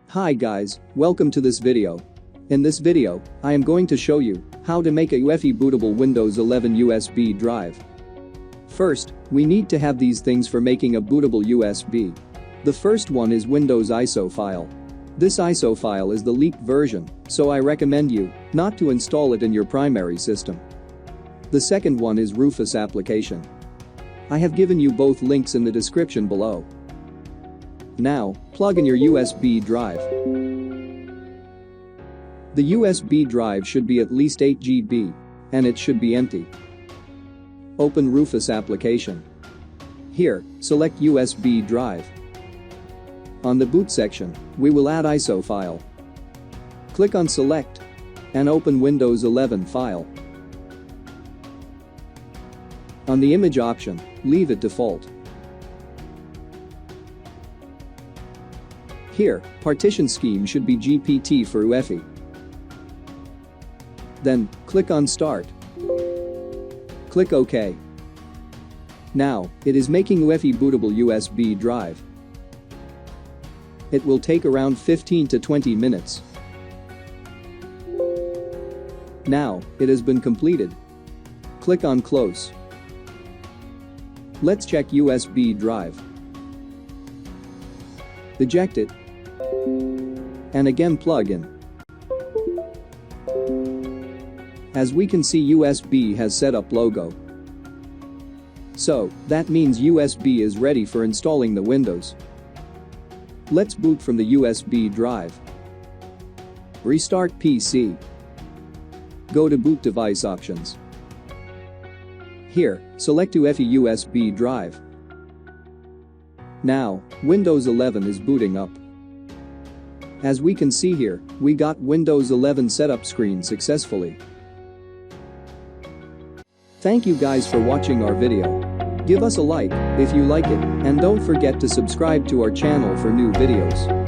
Hi guys, welcome to this video. In this video, I am going to show you how to make a UEFI bootable Windows 11 USB drive. First, we need to have these things for making a bootable USB. The first one is Windows ISO file. This ISO file is the leaked version, so I recommend you not to install it in your primary system. The second one is Rufus application. I have given you both links in the description below. Now, plug in your USB drive. The USB drive should be at least 8 GB, and it should be empty. Open Rufus application. Here, select USB drive. On the boot section, we will add ISO file. Click on select and open Windows 11 file. On the image option, leave it default. Here, partition scheme should be GPT for UEFI. Then, click on Start. Click OK. Now, it is making UEFI bootable USB drive. It will take around 15 to 20 minutes. Now, it has been completed. Click on Close. Let's check USB drive. Eject it. And again plug in. As we can see, USB has setup logo. So, that means USB is ready for installing the Windows. Let's boot from the USB drive. Restart PC. Go to Boot Device Options. Here, select UEFI USB drive. Now, Windows 11 is booting up. As we can see here, we got Windows 11 setup screen successfully. Thank you guys for watching our video. Give us a like if you like it, and don't forget to subscribe to our channel for new videos.